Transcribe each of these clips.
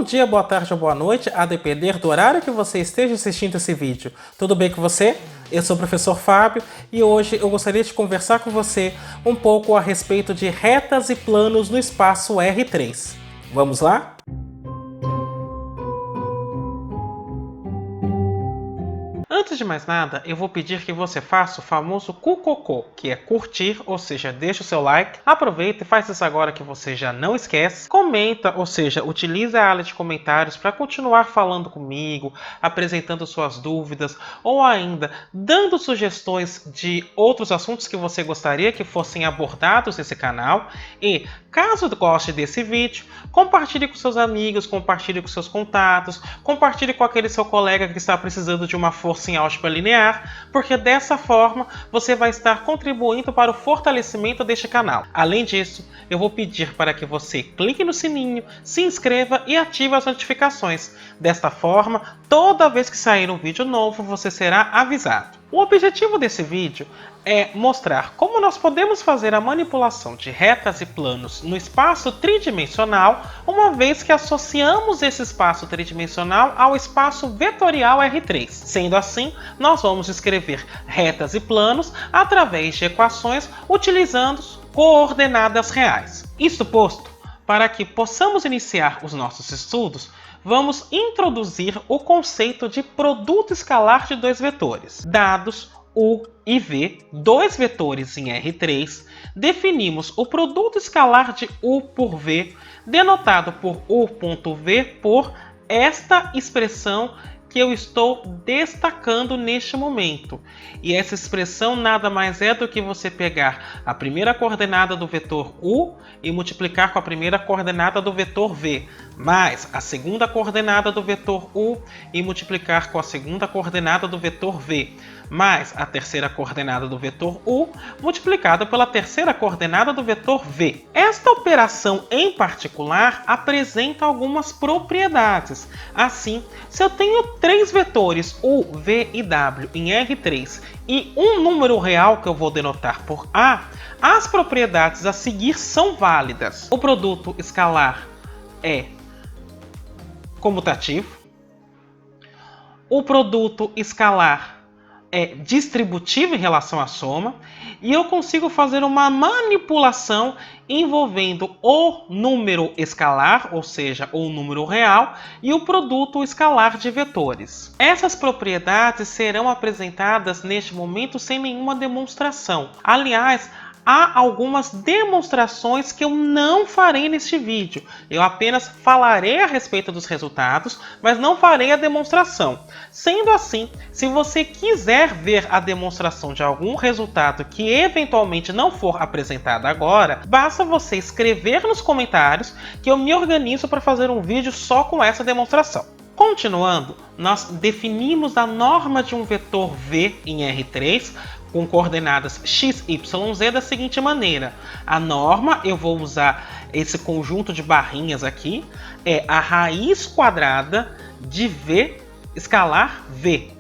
dia, boa tarde ou boa noite, a depender do horário que você esteja assistindo esse vídeo. Tudo bem com você? Eu sou o professor Fábio e hoje eu gostaria de conversar com você um pouco a respeito de retas e planos no espaço R3. Vamos lá? Antes de mais nada, eu vou pedir que você faça o famoso cucocô, que é curtir, ou seja, deixa o seu like, aproveita e faz isso agora que você já não esquece, comenta, ou seja, utiliza a área de comentários para continuar falando comigo, apresentando suas dúvidas, ou ainda dando sugestões de outros assuntos que você gostaria que fossem abordados nesse canal, e caso goste desse vídeo, compartilhe com seus amigos, compartilhe com seus contatos, compartilhe com aquele seu colega que está precisando de uma força em álgebra linear, porque dessa forma você vai estar contribuindo para o fortalecimento deste canal. Além disso, eu vou pedir para que você clique no sininho, se inscreva e ative as notificações. Desta forma, toda vez que sair um vídeo novo, você será avisado. O objetivo desse vídeo é mostrar como nós podemos fazer a manipulação de retas e planos no espaço tridimensional, uma vez que associamos esse espaço tridimensional ao espaço vetorial R3. Sendo assim, nós vamos escrever retas e planos através de equações utilizando coordenadas reais. Isto posto, para que possamos iniciar os nossos estudos, vamos introduzir o conceito de produto escalar de dois vetores. Dados U e V, dois vetores em R3, definimos o produto escalar de U por V, denotado por U.V por esta expressão que eu estou destacando neste momento. E essa expressão nada mais é do que você pegar a primeira coordenada do vetor U e multiplicar com a primeira coordenada do vetor V, mais a segunda coordenada do vetor U e multiplicar com a segunda coordenada do vetor V, mais a terceira coordenada do vetor U multiplicado pela terceira coordenada do vetor V. Esta operação em particular apresenta algumas propriedades. Assim, se eu tenho três vetores U, V e W em R3 e um número real que eu vou denotar por A, as propriedades a seguir são válidas. O produto escalar é comutativo. O produto escalar é distributivo em relação à soma, e eu consigo fazer uma manipulação envolvendo o número escalar, ou seja, o número real, e o produto escalar de vetores. Essas propriedades serão apresentadas neste momento sem nenhuma demonstração. Aliás, há algumas demonstrações que eu não farei neste vídeo. Eu apenas falarei a respeito dos resultados, mas não farei a demonstração. Sendo assim, se você quiser ver a demonstração de algum resultado que eventualmente não for apresentado agora, basta você escrever nos comentários que eu me organizo para fazer um vídeo só com essa demonstração. Continuando, nós definimos a norma de um vetor V em R3 com coordenadas x, y, z da seguinte maneira. A norma, eu vou usar esse conjunto de barrinhas aqui, é a raiz quadrada de V escalar V.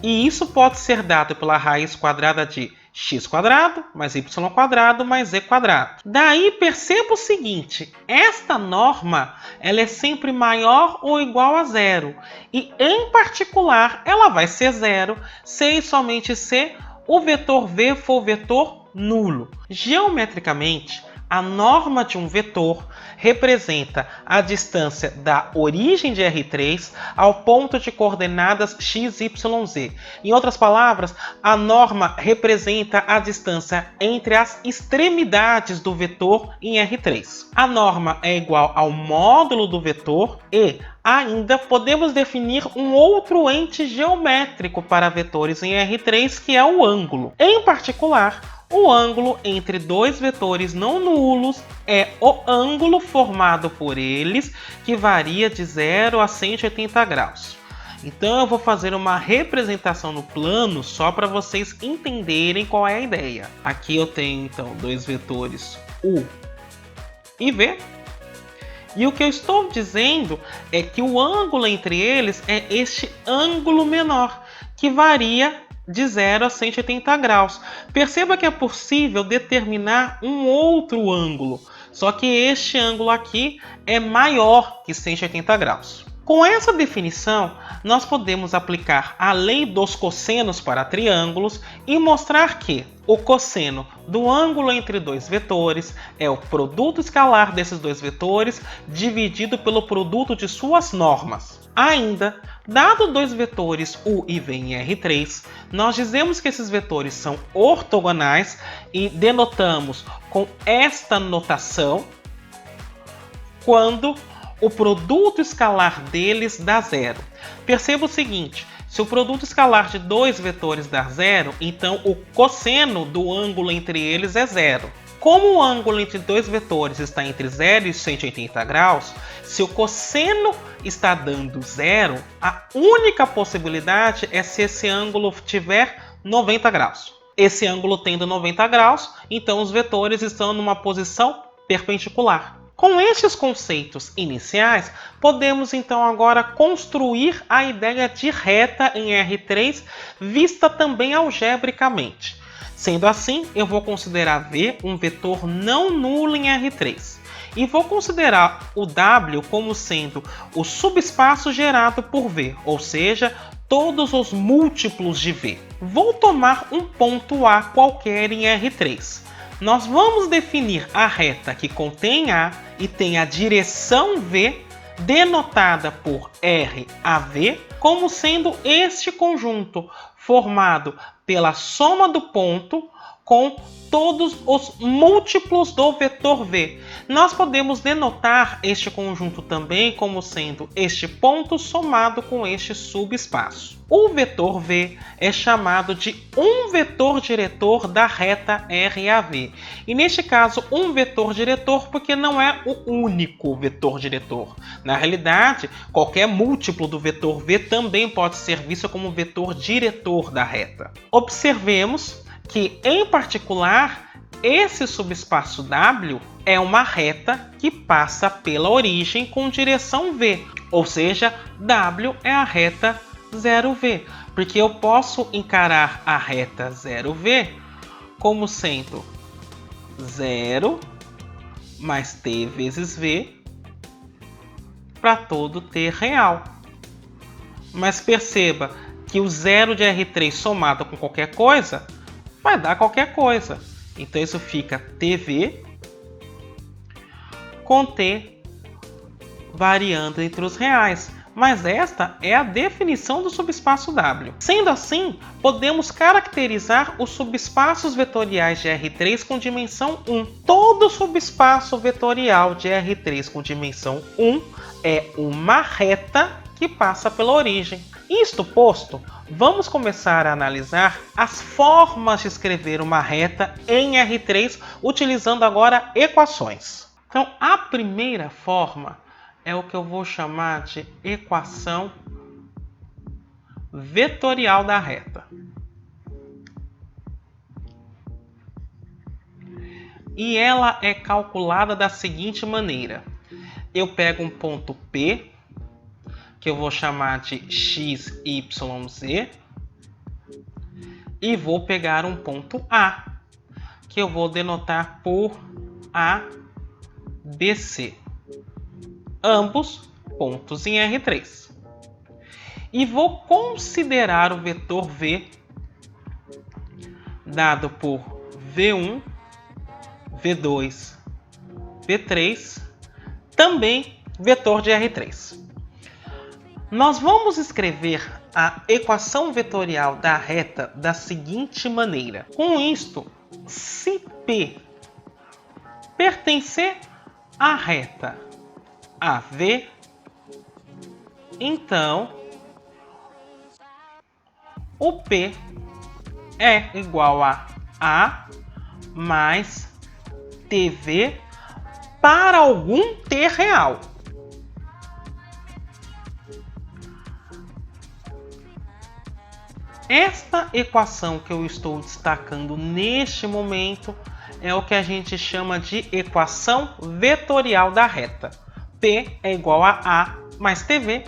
E isso pode ser dado pela raiz quadrada de x quadrado mais y quadrado mais z quadrado. Daí perceba o seguinte, esta norma ela é sempre maior ou igual a zero. E em particular ela vai ser zero se e somente se o vetor V for vetor nulo. Geometricamente, a norma de um vetor representa a distância da origem de R3 ao ponto de coordenadas x, y, z. Em outras palavras, a norma representa a distância entre as extremidades do vetor em R3. A norma é igual ao módulo do vetor e ainda podemos definir um outro ente geométrico para vetores em R3, que é o ângulo. Em particular, o ângulo entre dois vetores não nulos é o ângulo formado por eles, que varia de 0 a 180 graus. Então eu vou fazer uma representação no plano só para vocês entenderem qual é a ideia. Aqui eu tenho então dois vetores U e V. E o que eu estou dizendo é que o ângulo entre eles é este ângulo menor, que varia de 0 a 180 graus. Perceba que é possível determinar um outro ângulo, Só que este ângulo aqui é maior que 180 graus. Com essa definição, nós podemos aplicar a lei dos cossenos para triângulos e mostrar que o cosseno do ângulo entre dois vetores é o produto escalar desses dois vetores dividido pelo produto de suas normas. Ainda, dado dois vetores U e V em R3, nós dizemos que esses vetores são ortogonais e denotamos com esta notação quando o produto escalar deles dá zero. Perceba o seguinte, se o produto escalar de dois vetores dá zero, então o cosseno do ângulo entre eles é zero. Como o ângulo entre dois vetores está entre 0 e 180 graus, se o cosseno está dando zero, a única possibilidade é se esse ângulo tiver 90 graus. Esse ângulo tendo 90 graus, então os vetores estão numa posição perpendicular. Com estes conceitos iniciais, podemos então agora construir a ideia de reta em R3, vista também algebricamente. Sendo assim, eu vou considerar V um vetor não nulo em R3. E vou considerar o W como sendo o subespaço gerado por V, ou seja, todos os múltiplos de V. Vou tomar um ponto A qualquer em R3. Nós vamos definir a reta que contém A e tem a direção V, denotada por RAV, como sendo este conjunto formado pela soma do ponto com todos os múltiplos do vetor V. Nós podemos denotar este conjunto também como sendo este ponto somado com este subespaço. O vetor V é chamado de um vetor diretor da reta RAV. E neste caso, um vetor diretor porque não é o único vetor diretor. Na realidade, qualquer múltiplo do vetor V também pode ser visto como vetor diretor da reta. Observemos que, em particular, esse subespaço W é uma reta que passa pela origem com direção V, ou seja, W é a reta 0V, porque eu posso encarar a reta 0V como sendo 0 mais t vezes V para todo t real. Mas perceba que o zero de R3 somado com qualquer coisa vai dar qualquer coisa. Então isso fica TV com T variando entre os reais. Mas esta é a definição do subespaço W. Sendo assim, podemos caracterizar os subespaços vetoriais de R3 com dimensão 1. Todo subespaço vetorial de R3 com dimensão 1 é uma reta que passa pela origem. Isto posto, vamos começar a analisar as formas de escrever uma reta em R3 utilizando agora equações. Então, a primeira forma é o que eu vou chamar de equação vetorial da reta. E ela é calculada da seguinte maneira. Eu pego um ponto P, que eu vou chamar de x, y, z, e vou pegar um ponto A, que eu vou denotar por A, B, C. Ambos pontos em R3. E vou considerar o vetor V dado por V1, V2, V3, também vetor de R3. Nós vamos escrever a equação vetorial da reta da seguinte maneira. Com isto, se P pertencer à reta AV, então o P é igual a A mais TV para algum T real. Esta equação que eu estou destacando neste momento é o que a gente chama de equação vetorial da reta. P é igual a mais TV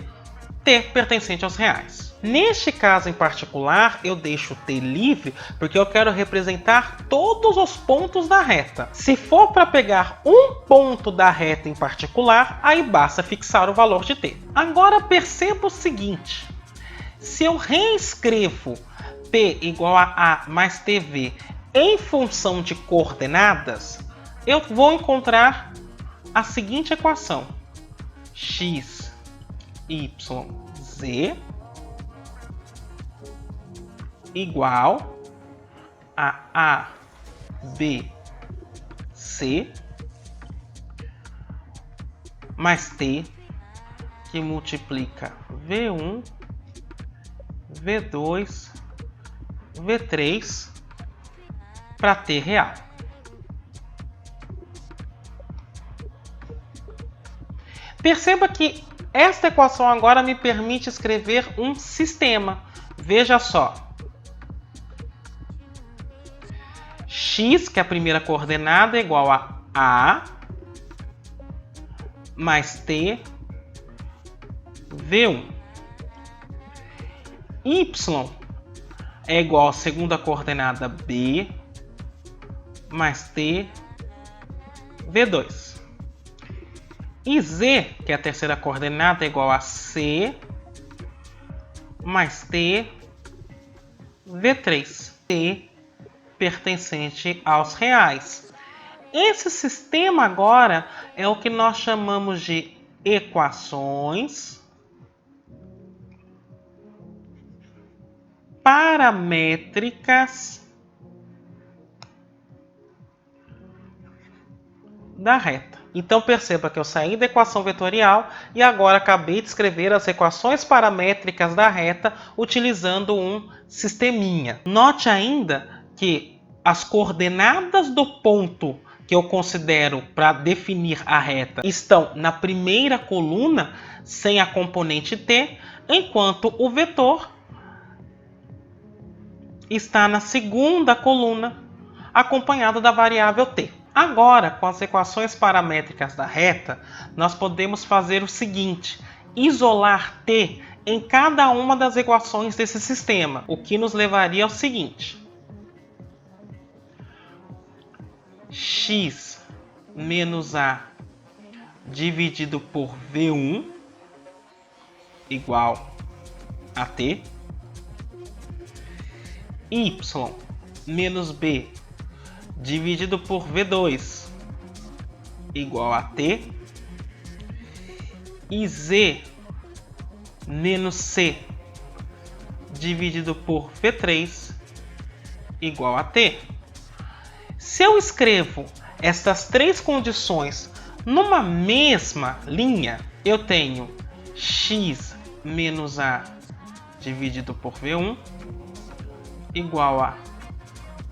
t pertencente aos reais. Neste caso em particular, eu deixo o t livre porque eu quero representar todos os pontos da reta. Se for para pegar um ponto da reta em particular, aí basta fixar o valor de t. Agora perceba o seguinte, se eu reescrevo p igual a a mais tv em função de coordenadas, eu vou encontrar a seguinte equação: x, y, z igual a, b, c mais t que multiplica v1, v2, v3 para t real. Perceba que esta equação agora me permite escrever um sistema. Veja só. X, que é a primeira coordenada, é igual a mais t v1. Y é igual à segunda coordenada b mais t v2. E z, que é a terceira coordenada, é igual a c mais t v3. T pertencente aos reais. Esse sistema agora é o que nós chamamos de equações paramétricas da reta. Então perceba que eu saí da equação vetorial e agora acabei de escrever as equações paramétricas da reta utilizando um sisteminha. Note ainda que as coordenadas do ponto que eu considero para definir a reta estão na primeira coluna sem a componente t, enquanto o vetor está na segunda coluna acompanhado da variável t. Agora, com as equações paramétricas da reta, nós podemos fazer o seguinte: isolar t em cada uma das equações desse sistema, o que nos levaria ao seguinte: x menos a dividido por v1 igual a t, y menos b dividido por v2 igual a t, e z menos c dividido por v3 igual a t. Se eu escrevo estas três condições numa mesma linha, eu tenho x menos a dividido por v1 igual a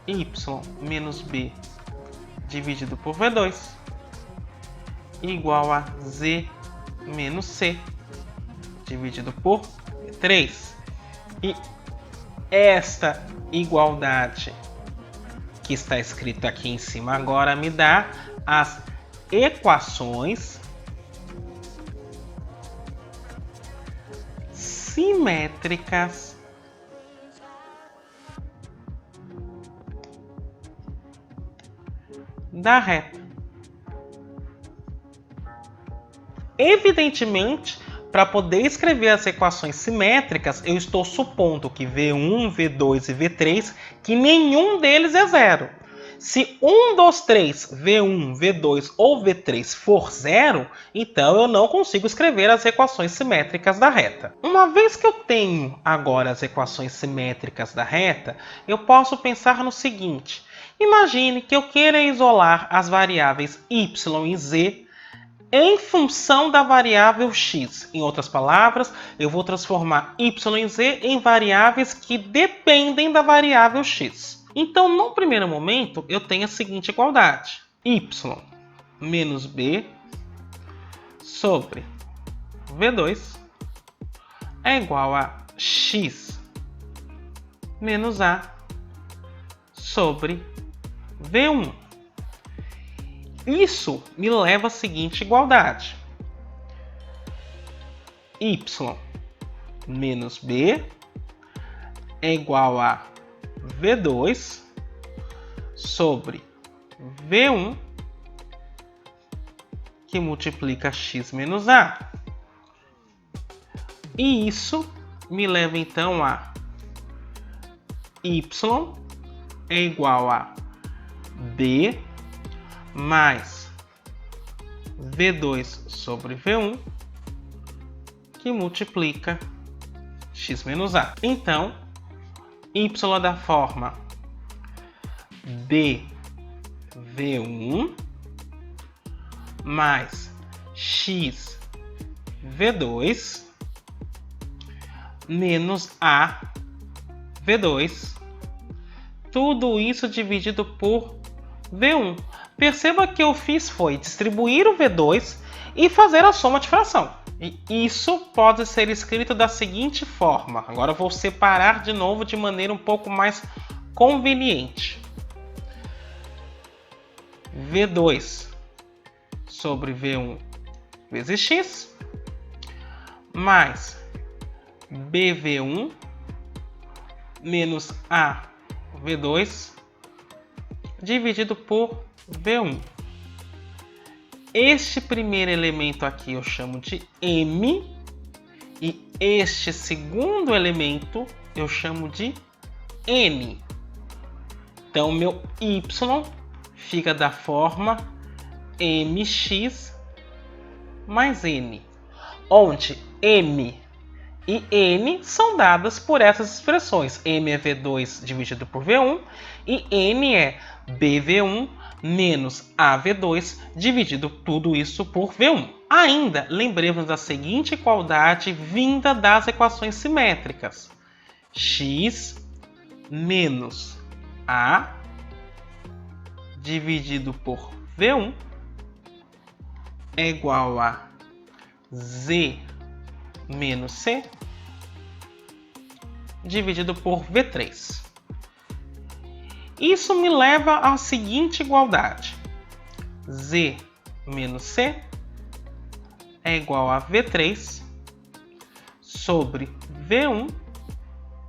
y menos b dividido por v2 igual a z menos c dividido por v3. E esta igualdade que está escrito aqui em cima agora me dá as equações simétricas da reta. Evidentemente, para poder escrever as equações simétricas, eu estou supondo que V1, V2 e V3, que nenhum deles é zero. Se um dos três, V1, V2 ou V3, for zero, então eu não consigo escrever as equações simétricas da reta. Uma vez que eu tenho agora as equações simétricas da reta, eu posso pensar no seguinte: imagine que eu queira isolar as variáveis y e z em função da variável x. Em outras palavras, eu vou transformar y e z em variáveis que dependem da variável x. Então, no primeiro momento, eu tenho a seguinte igualdade: y menos b sobre v2 é igual a x menos a sobre v1. Isso me leva à seguinte igualdade: y menos B é igual a V2 sobre V1 que multiplica x menos A. E isso me leva então a y é igual a B mais V2 sobre V1 que multiplica x menos A. Então, y é da forma BV1 mais x V2 menos A V2. Tudo isso dividido por V1. Perceba que eu fiz foi distribuir o V2 e fazer a soma de fração. E isso pode ser escrito da seguinte forma. Agora eu vou separar de novo de maneira um pouco mais conveniente. V2 sobre V1 vezes x mais BV1 menos A V2 dividido por V1. Este primeiro elemento aqui eu chamo de M e este segundo elemento eu chamo de N. Então meu Y fica da forma mx mais N, onde M e N são dadas por essas expressões. M é V2 dividido por V1 e N é BV1 menos AV2 dividido tudo isso por V1. Ainda lembremos da seguinte igualdade vinda das equações simétricas. X menos A dividido por V1 é igual a Z menos C dividido por V3. Isso me leva à seguinte igualdade. Z menos C é igual a V3 sobre V1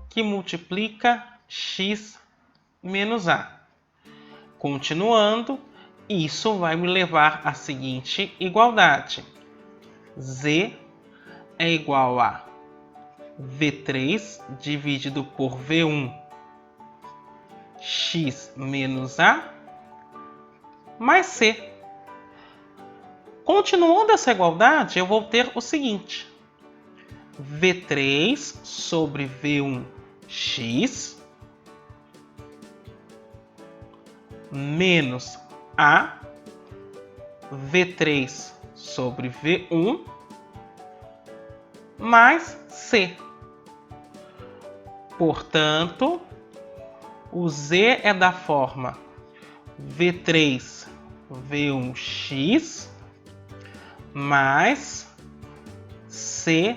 que multiplica x menos A. Continuando, isso vai me levar à seguinte igualdade. Z é igual a V3 dividido por V1 x menos A mais C. Continuando essa igualdade, eu vou ter o seguinte. V3 sobre V1 x menos A V3 sobre V1 mais C. Portanto, o Z é da forma V3 V1x mais C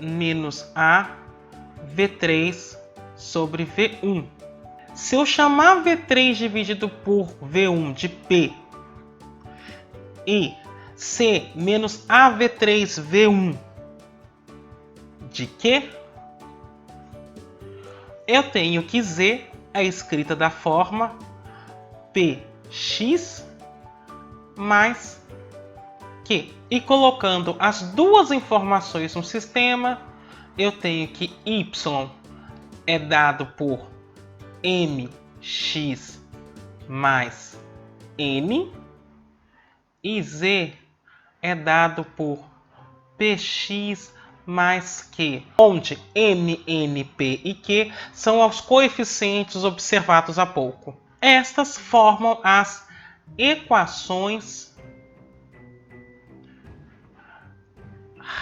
menos A V3 sobre V1. Se eu chamar V3 dividido por V1 de P e C menos AV3 V1 de Q, eu tenho que Z é escrita da forma Px mais Q. E colocando as duas informações no sistema, eu tenho que Y é dado por mx mais n e z é dado por px mais q, onde m, n, p e q são os coeficientes observados há pouco. Estas formam as equações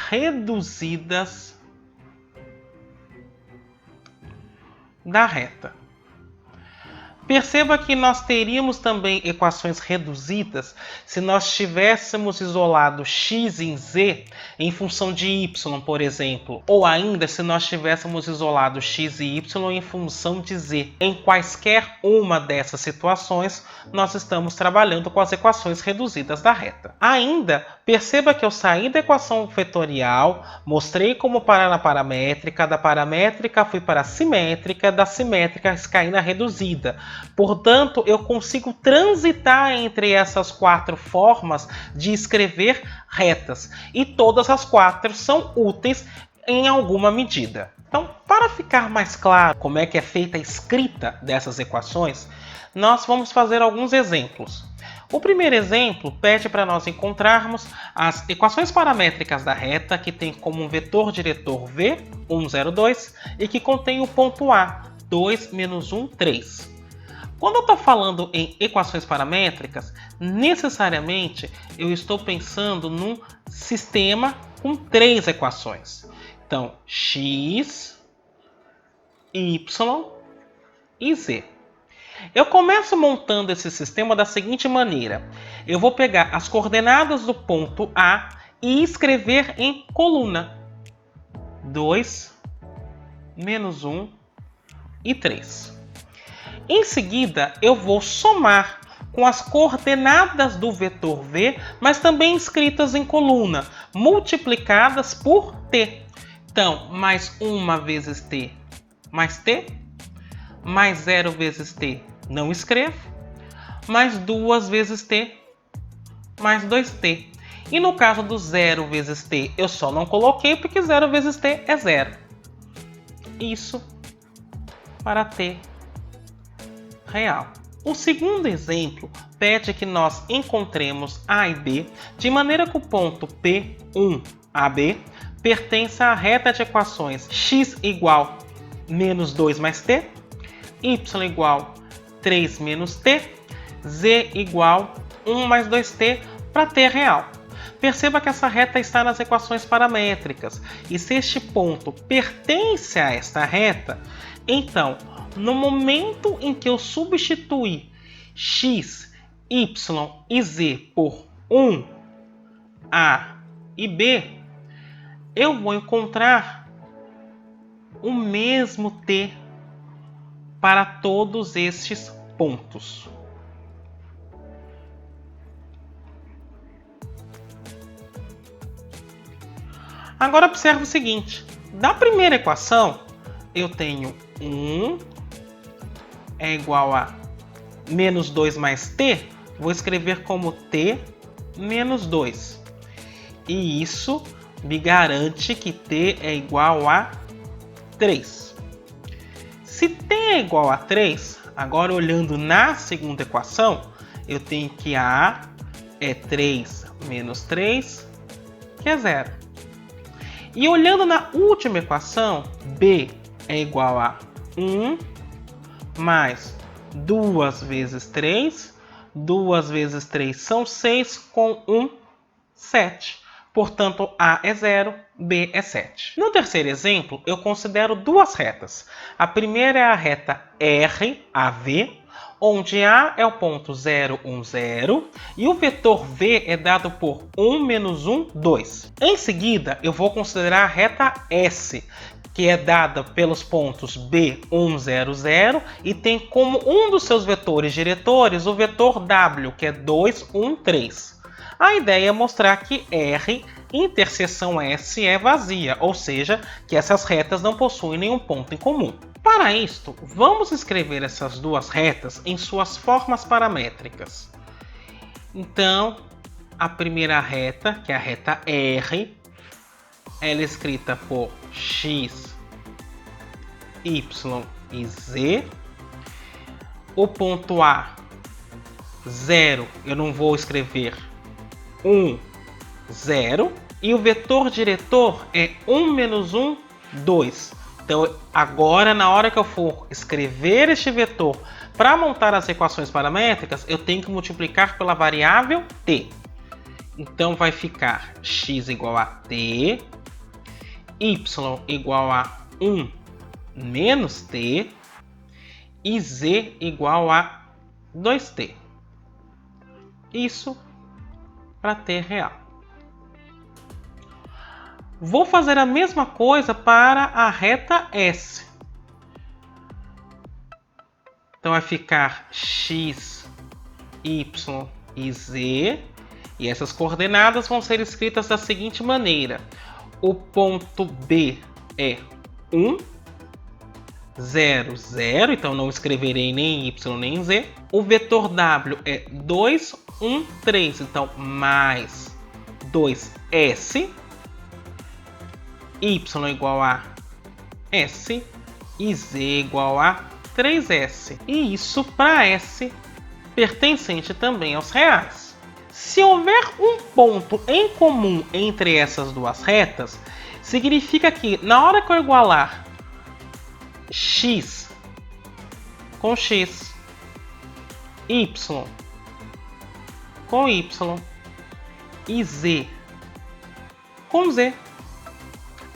reduzidas da reta. Perceba que nós teríamos também equações reduzidas se nós tivéssemos isolado x em z em função de y, por exemplo. Ou ainda se nós tivéssemos isolado x e y em função de z. Em quaisquer uma dessas situações, nós estamos trabalhando com as equações reduzidas da reta. Ainda, perceba que eu saí da equação vetorial, mostrei como parar na paramétrica, da paramétrica fui para a simétrica, da simétrica caí na reduzida. Portanto, eu consigo transitar entre essas quatro formas de escrever retas. E todas as quatro são úteis em alguma medida. Então, para ficar mais claro como é que é feita a escrita dessas equações, nós vamos fazer alguns exemplos. O primeiro exemplo pede para nós encontrarmos as equações paramétricas da reta que tem como um vetor diretor v, 1, 0, 2 e que contém o ponto A, 2, menos 1, 3. Quando eu estou falando em equações paramétricas, necessariamente eu estou pensando num sistema com três equações. Então, x, y e z. Eu começo montando esse sistema da seguinte maneira. Eu vou pegar as coordenadas do ponto A e escrever em coluna. 2, menos 1 e 3. Em seguida, eu vou somar com as coordenadas do vetor v, mas também escritas em coluna, multiplicadas por t. Então, mais 1 vezes t, mais t, mais 0 vezes t, não escrevo, mais 2 vezes t, mais 2t. E no caso do 0 vezes t, eu só não coloquei porque 0 vezes t é 0. Isso para t real. O segundo exemplo pede que nós encontremos A e B de maneira que o ponto P1AB pertença à reta de equações x igual menos 2 mais t, y igual 3 menos t, z igual 1 mais 2t para t real. Perceba que essa reta está nas equações paramétricas e se este ponto pertence a esta reta, então, no momento em que eu substituir x, y e z por 1, a e b, eu vou encontrar o mesmo t para todos estes pontos. Agora observe o seguinte, da primeira equação eu tenho 1 é igual a menos 2 mais t, vou escrever como t menos 2. E isso me garante que t é igual a 3. Se t é igual a 3, agora olhando na segunda equação, eu tenho que a é 3 menos 3, que é 0. E olhando na última equação, b é igual a 1 mais 2 vezes 3. 2 vezes 3 são 6, com 1, 7. Portanto, A é 0, B é 7. No terceiro exemplo, eu considero duas retas. A primeira é a reta RAV, onde A é o ponto 0, 1, 0 e o vetor V é dado por 1, menos 1, 2. Em seguida, eu vou considerar a reta S, que é dada pelos pontos B, 1, 0, 0 e tem como um dos seus vetores diretores o vetor W, que é 2, 1, 3. A ideia é mostrar que R interseção S é vazia, ou seja, que essas retas não possuem nenhum ponto em comum. Para isto, vamos escrever essas duas retas em suas formas paramétricas. Então, a primeira reta, que é a reta R, ela é escrita por x, y e z. O ponto A, 0, eu não vou escrever 1, 0. E o vetor diretor é 1 menos 1, 2. Então, agora, na hora que eu for escrever este vetor para montar as equações paramétricas, eu tenho que multiplicar pela variável t. Então, vai ficar x igual a t, y igual a 1 menos t, e z igual a 2t. Isso para t real. Vou fazer a mesma coisa para a reta S. Então vai ficar x, y e z. E essas coordenadas vão ser escritas da seguinte maneira. O ponto B é 1, 0, 0. Então não escreverei nem y nem z. O vetor W é 2, 1, 3. Então mais 2s. Y igual a S e Z igual a 3S. E isso para S pertencente também aos reais. Se houver um ponto em comum entre essas duas retas, significa que na hora que eu igualar x com x, y com y e z com z,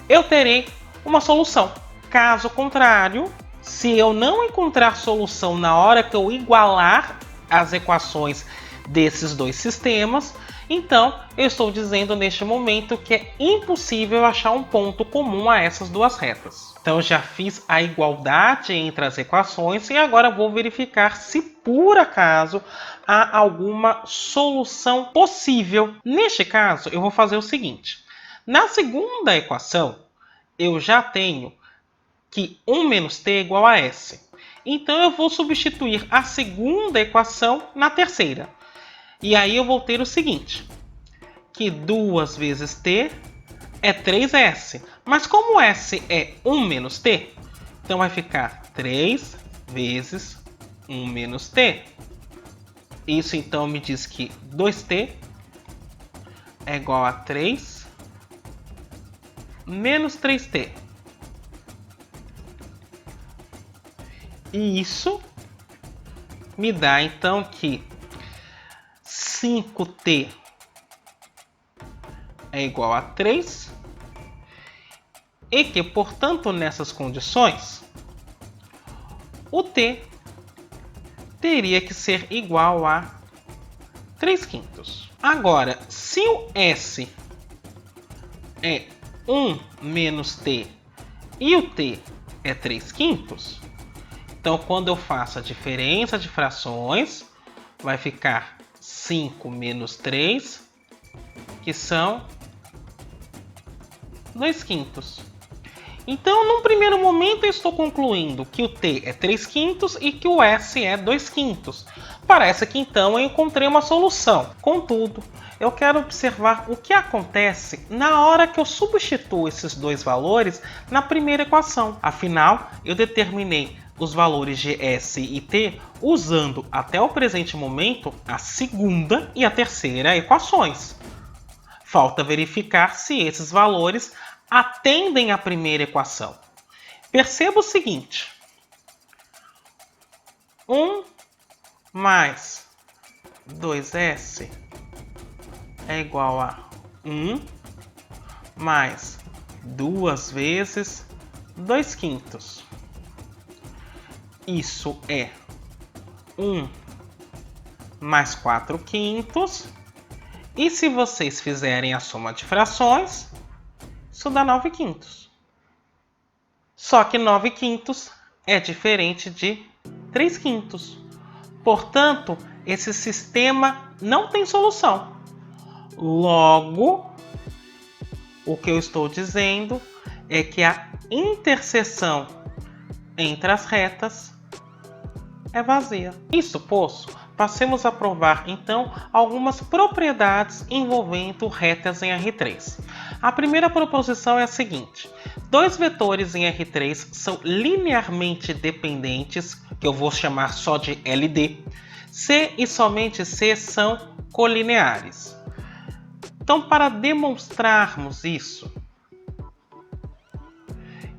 eu terei uma solução. Caso contrário, se eu não encontrar solução na hora que eu igualar as equações desses dois sistemas, então eu estou dizendo neste momento que é impossível achar um ponto comum a essas duas retas. Então eu já fiz a igualdade entre as equações e agora vou verificar se por acaso há alguma solução possível. Neste caso, eu vou fazer o seguinte. Na segunda equação, eu já tenho que 1 menos t é igual a s. Então, eu vou substituir a segunda equação na terceira. E aí eu vou ter o seguinte, que 2 vezes t é 3s. Mas como s é 1 menos t, então vai ficar 3 vezes 1 menos t. Isso então me diz que 2t é igual a 3 menos 3t. E isso me dá então que 5t é igual a 3 e que, portanto, nessas condições, o t teria que ser igual a 3/5. Agora, se o s é 1 menos t e o t é 3/5, então quando eu faço a diferença de frações, vai ficar 5 menos 3, que são 2/5. Então, num primeiro momento, eu estou concluindo que o t é 3/5 e que o s é 2/5. Parece que então eu encontrei uma solução. Contudo, eu quero observar o que acontece na hora que eu substituo esses dois valores na primeira equação. Afinal, eu determinei os valores de s e t usando até o presente momento a segunda e a terceira equações. Falta verificar se esses valores atendem à primeira equação. Perceba o seguinte: 1 mais 2s é igual a 1 mais 2 vezes 2/5. Isso é 1 mais 4/5. E se vocês fizerem a soma de frações, isso dá 9/5. Só que 9/5 é diferente de 3/5. Portanto, esse sistema não tem solução. Logo, o que eu estou dizendo é que a interseção entre as retas é vazia. Isso posto, passemos a provar então algumas propriedades envolvendo retas em R3. A primeira proposição é a seguinte: dois vetores em R3 são linearmente dependentes, que eu vou chamar só de LD. C e somente C são colineares. Então, para demonstrarmos isso,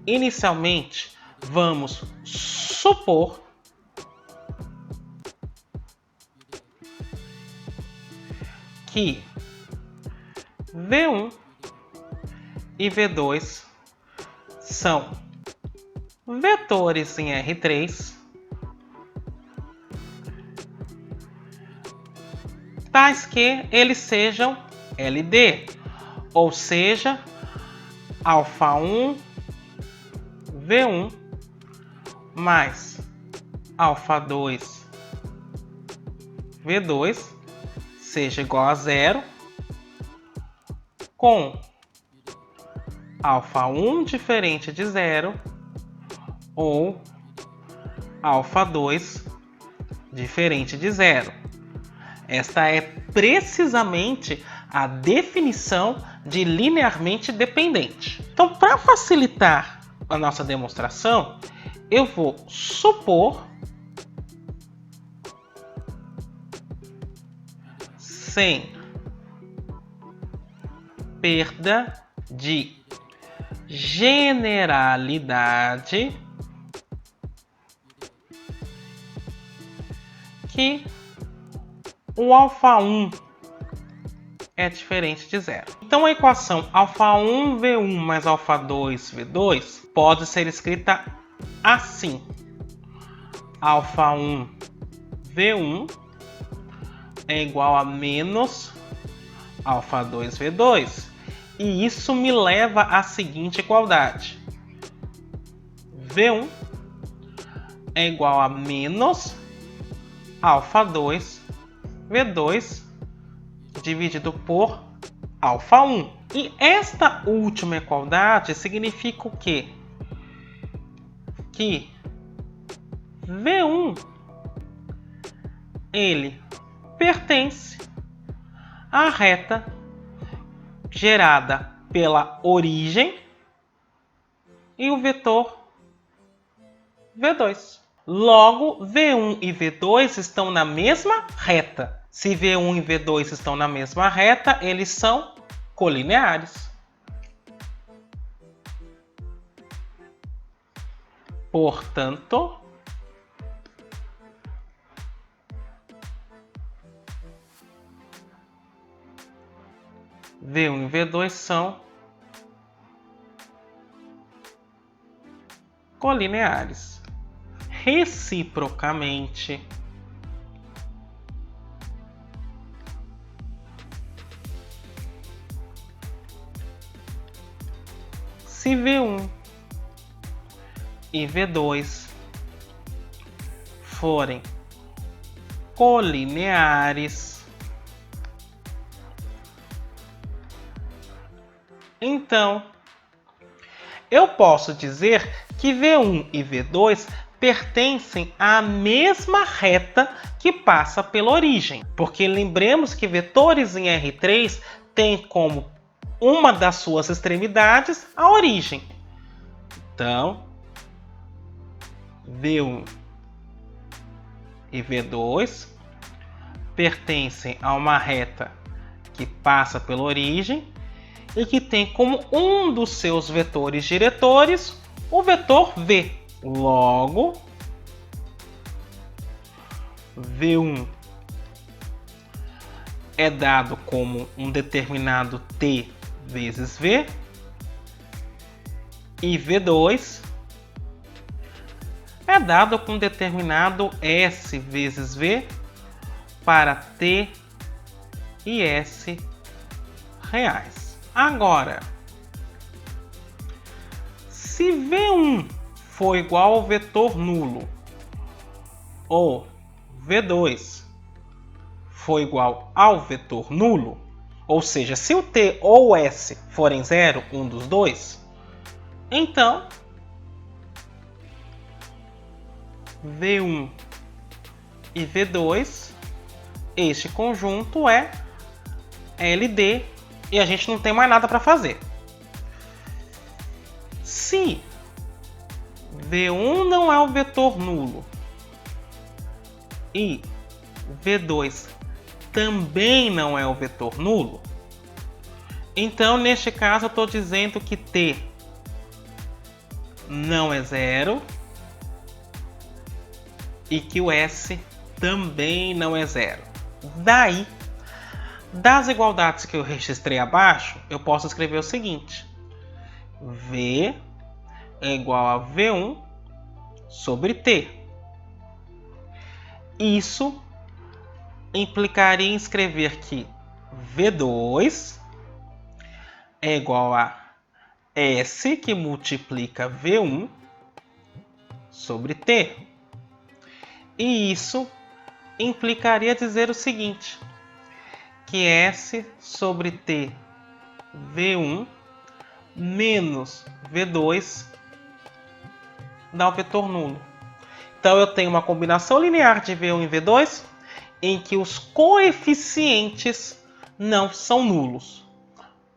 inicialmente vamos supor que V1 e V2 são vetores em R3 tais que eles sejam LD, ou seja, α1 V1 mais α2 V2 seja igual a zero, com α1 diferente de zero ou α2 diferente de zero. Esta é precisamente a definição de linearmente dependente. Então, para facilitar a nossa demonstração, eu vou supor sem perda de generalidade que o α1 é diferente de zero. Então a equação α1 V1 mais α2 V2 pode ser escrita assim: α1 V1 é igual a menos α2 V2. E isso me leva à seguinte igualdade: V1 é igual a menos α2 V2 dividido por α1. E esta última igualdade significa o quê? Que V1 ele pertence à reta gerada pela origem e o vetor V2. Logo, V1 e V2 estão na mesma reta. Se V1 e V2 estão na mesma reta, eles são colineares. Portanto, V1 e V2 são colineares. Reciprocamente, se V1 e V2 forem colineares, então eu posso dizer que V1 e V2 pertencem à mesma reta que passa pela origem. Porque lembremos que vetores em R3 têm como uma das suas extremidades a origem. Então, V1 e V2 pertencem a uma reta que passa pela origem e que tem como um dos seus vetores diretores o vetor V. Logo, V1 é dado como um determinado T vezes V e V2 é dado com um determinado S vezes V para T e S reais. Agora, se V1 for igual ao vetor nulo ou V2 for igual ao vetor nulo, ou seja, se o T ou o S forem zero, um dos dois, então V1 e V2, este conjunto é LD e a gente não tem mais nada para fazer. Se V1 não é o vetor nulo e V2 também não é o vetor nulo, então neste caso eu estou dizendo que T não é zero e que o S também não é zero. Daí, das igualdades que eu registrei abaixo, eu posso escrever o seguinte: V é igual a V1 sobre T. Isso implicaria em escrever que V2 é igual a S que multiplica V1 sobre T. E isso implicaria dizer o seguinte, que S sobre T V1 menos V2 dá o vetor nulo. Então eu tenho uma combinação linear de V1 e V2 em que os coeficientes não são nulos.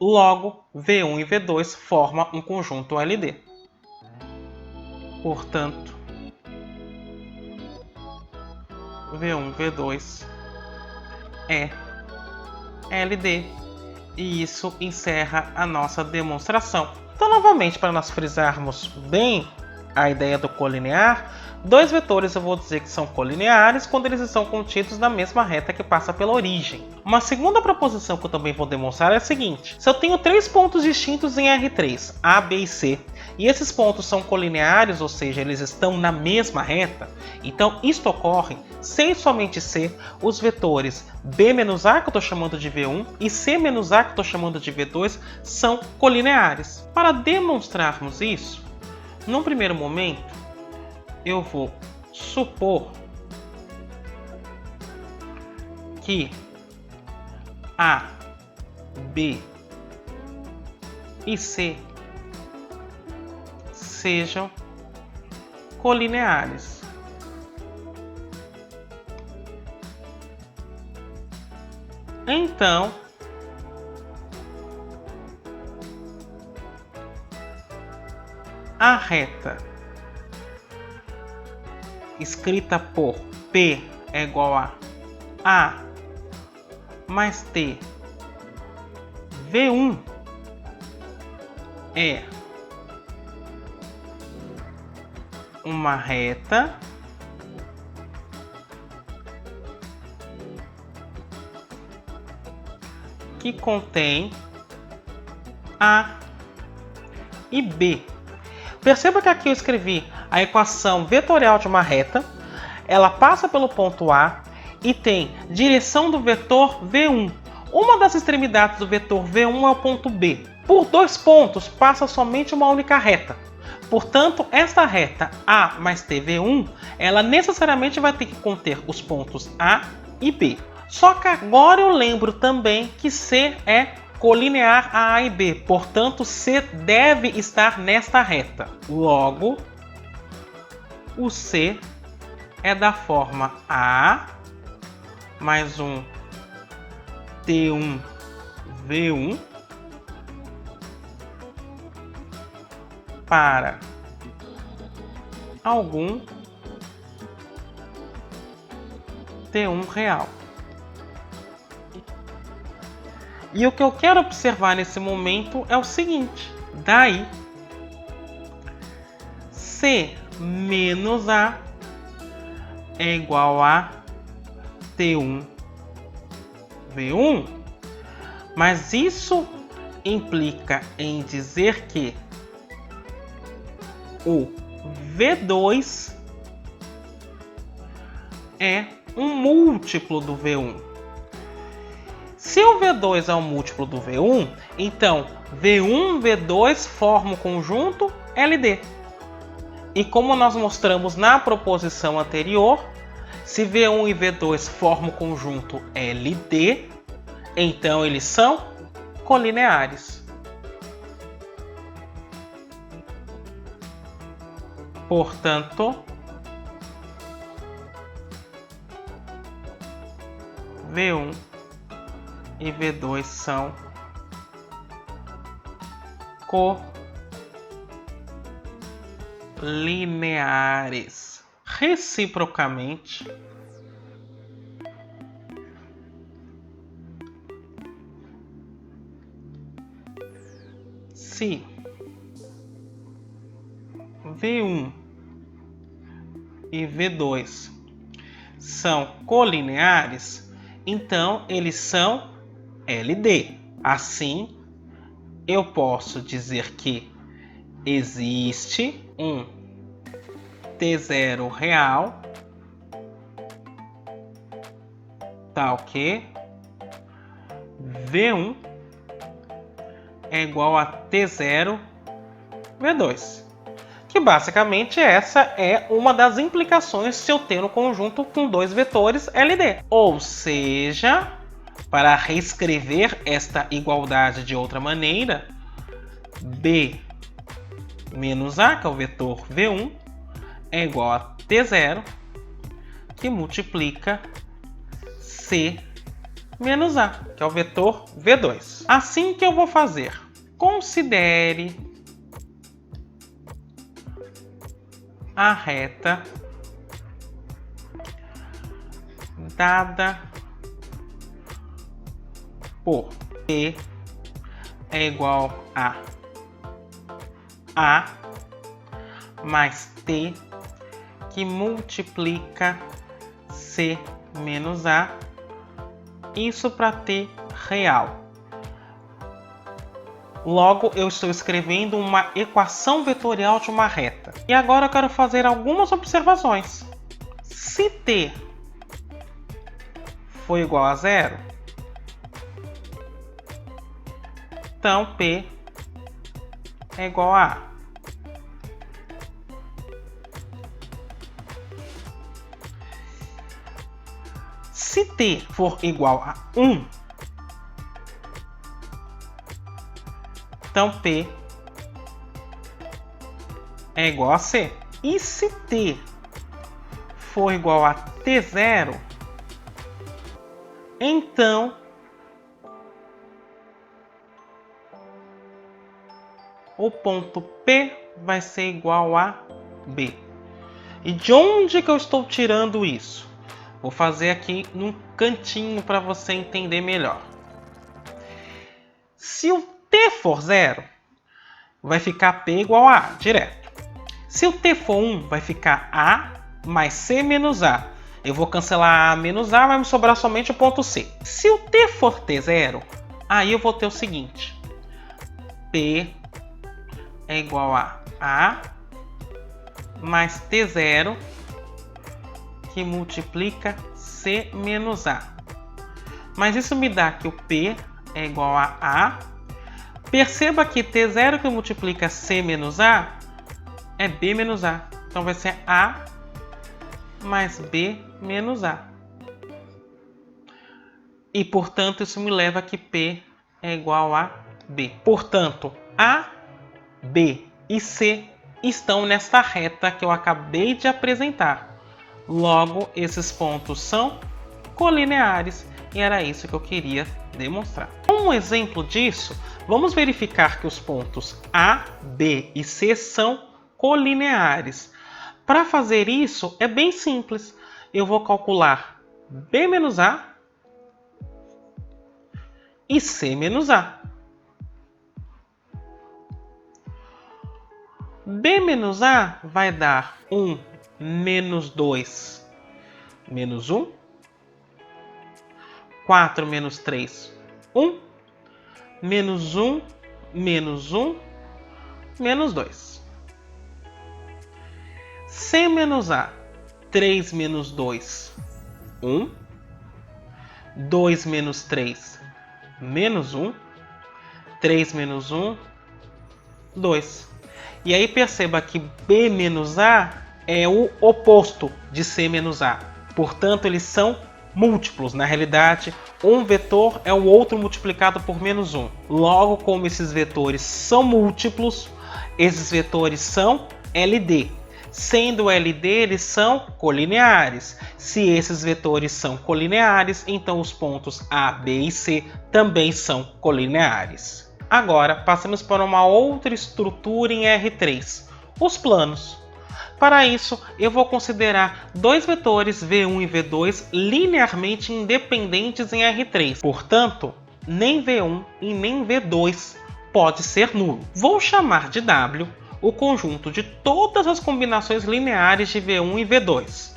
Logo, V1 e V2 formam um conjunto LD. Portanto, V1 e V2 é LD. E isso encerra a nossa demonstração. Então, novamente, para nós frisarmos bem a ideia do colinear, dois vetores eu vou dizer que são colineares quando eles estão contidos na mesma reta que passa pela origem. Uma segunda proposição que eu também vou demonstrar é a seguinte. Se eu tenho três pontos distintos em R3, A, B e C, e esses pontos são colineares, ou seja, eles estão na mesma reta, então isto ocorre se e somente se os vetores B menos A, que eu estou chamando de V1, e C menos A, que eu estou chamando de V2, são colineares. Para demonstrarmos isso, num primeiro momento, eu vou supor que A, B e C sejam colineares. Então, a reta escrita por P é igual a A mais T V1 é uma reta que contém A e B. Perceba que aqui eu escrevi a equação vetorial de uma reta, ela passa pelo ponto A e tem direção do vetor V1. Uma das extremidades do vetor V1 é o ponto B. Por dois pontos passa somente uma única reta. Portanto, esta reta A mais TV1, ela necessariamente vai ter que conter os pontos A e B. Só que agora eu lembro também que C é colinear a A e B, portanto C deve estar nesta reta. Logo, o C é da forma A mais um T1 V1 para algum T1 real. E o que eu quero observar nesse momento é o seguinte. Daí, C menos A é igual a T1 V1. Mas isso implica em dizer que o V2 é um múltiplo do V1. Se o V2 é um múltiplo do V1, então V1 e V2 formam o conjunto LD. E como nós mostramos na proposição anterior, se V1 e V2 formam o conjunto LD, então eles são colineares. Portanto, V1 e V2 são colineares. Reciprocamente, se V1 e V2 são colineares, então eles são LD. Assim, eu posso dizer que existe um T0 real tal que V1 é igual a T0, V2. Que basicamente essa é uma das implicações se eu tenho um conjunto com dois vetores LD. Ou seja, para reescrever esta igualdade de outra maneira, B menos A, que é o vetor V1, é igual a T0, que multiplica C menos A, que é o vetor V2. Assim que eu vou fazer, considere a reta dada por P é igual a A mais T, que multiplica C menos A, isso para T real. Logo, eu estou escrevendo uma equação vetorial de uma reta. E agora eu quero fazer algumas observações. Se T for igual a zero, então P é igual a A. Se T for igual a 1, então P é igual a C. E se T for igual a T0, então o ponto P vai ser igual a B. E de onde que eu estou tirando isso? Vou fazer aqui num cantinho para você entender melhor. Se o T for 0, vai ficar P igual a A, direto. Se o T for 1, vai ficar A mais C menos A. Eu vou cancelar A menos A, vai me sobrar somente o ponto C. Se o T for T0, aí eu vou ter o seguinte. P é igual a A mais T0, que multiplica C menos A. Mas isso me dá que o P é igual a A. Perceba que T0 que multiplica C menos A é B menos A. Então vai ser A mais B menos A. E, portanto, isso me leva a que P é igual a B. Portanto, A, B e C estão nesta reta que eu acabei de apresentar. Logo, esses pontos são colineares e era isso que eu queria demonstrar. Como um exemplo disso, vamos verificar que os pontos A, B e C são colineares. Para fazer isso, é bem simples. Eu vou calcular B menos A e C menos A. B menos A vai dar 1 menos 2 menos 1. 4 menos 3, 1. Menos 1, menos 1, menos 2. C menos A, 3 menos 2, 1. 2 menos 3, menos 1. 3 menos 1, 2. E aí perceba que B menos A é o oposto de C menos A. Portanto, eles são múltiplos. Na realidade, um vetor é o outro multiplicado por menos 1. Logo, como esses vetores são múltiplos, esses vetores são LD. Sendo LD, eles são colineares. Se esses vetores são colineares, então os pontos A, B e C também são colineares. Agora, passamos para uma outra estrutura em R3, os planos. Para isso, eu vou considerar dois vetores V1 e V2 linearmente independentes em R3. Portanto, nem V1 e nem V2 pode ser nulo. Vou chamar de W o conjunto de todas as combinações lineares de V1 e V2.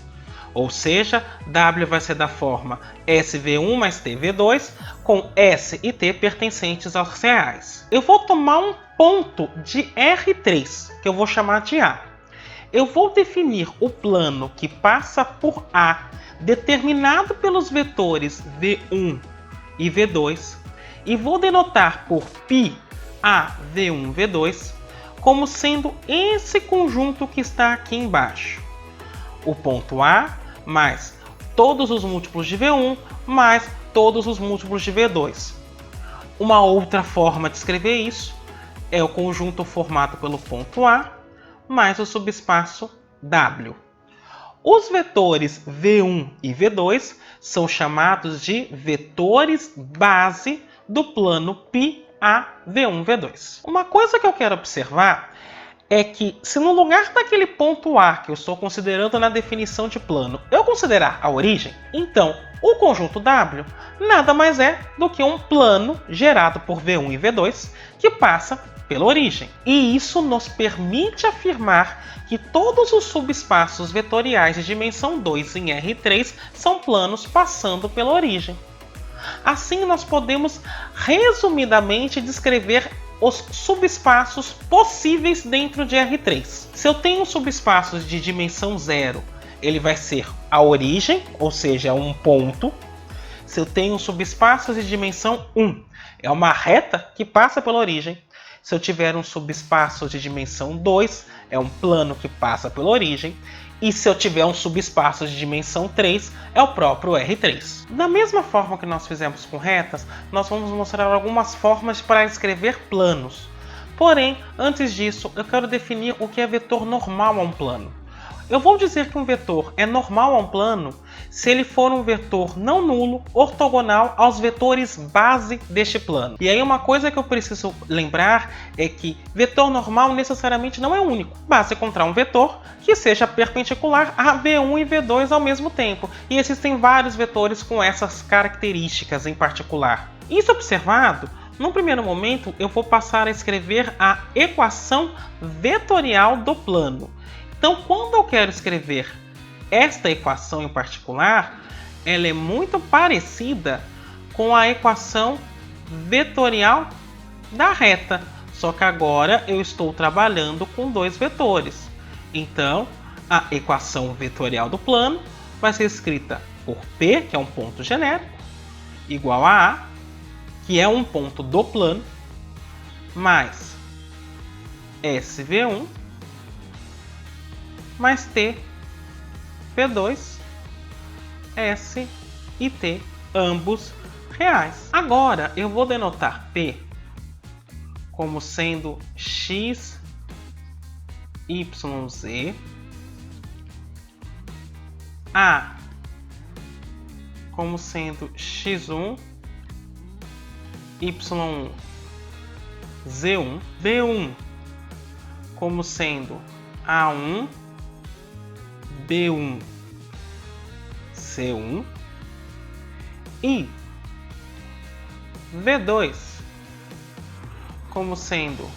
Ou seja, W vai ser da forma SV1 mais TV2, com S e T pertencentes aos reais. Eu vou tomar um ponto de R3, que eu vou chamar de A. Eu vou definir o plano que passa por A determinado pelos vetores V1 e V2 e vou denotar por π a V1, V2 como sendo esse conjunto que está aqui embaixo. O ponto A mais todos os múltiplos de V1 mais todos os múltiplos de V2. Uma outra forma de escrever isso é o conjunto formado pelo ponto A mais o subespaço W. Os vetores V1 e V2 são chamados de vetores base do plano π a V1, V2. Uma coisa que eu quero observar é que, se no lugar daquele ponto A que eu estou considerando na definição de plano, eu considerar a origem, então o conjunto W nada mais é do que um plano gerado por V1 e V2 que passa pela origem. E isso nos permite afirmar que todos os subespaços vetoriais de dimensão 2 em R3 são planos passando pela origem. Assim, nós podemos resumidamente descrever os subespaços possíveis dentro de R3. Se eu tenho subespaços de dimensão 0, ele vai ser a origem, ou seja, um ponto. Se eu tenho subespaços de dimensão 1, é uma reta que passa pela origem. Se eu tiver um subespaço de dimensão 2, é um plano que passa pela origem. E se eu tiver um subespaço de dimensão 3, é o próprio R3. Da mesma forma que nós fizemos com retas, nós vamos mostrar algumas formas para escrever planos. Porém, antes disso, eu quero definir o que é vetor normal a um plano. Eu vou dizer que um vetor é normal a um plano se ele for um vetor não nulo ortogonal aos vetores base deste plano. E aí uma coisa que eu preciso lembrar é que vetor normal necessariamente não é único. Basta encontrar um vetor que seja perpendicular a V1 e V2 ao mesmo tempo. E existem vários vetores com essas características em particular. Isso observado, num primeiro momento eu vou passar a escrever a equação vetorial do plano. Então, quando eu quero escrever esta equação em particular, ela é muito parecida com a equação vetorial da reta, só que agora eu estou trabalhando com dois vetores. Então, a equação vetorial do plano vai ser escrita por P, que é um ponto genérico, igual a A, que é um ponto do plano, mais SV1 mais T, P2, S e T, ambos reais. Agora eu vou denotar P como sendo x, y, z, A como sendo x1, y1, z1, B1 como sendo A1, B1, C1 e V2 como sendo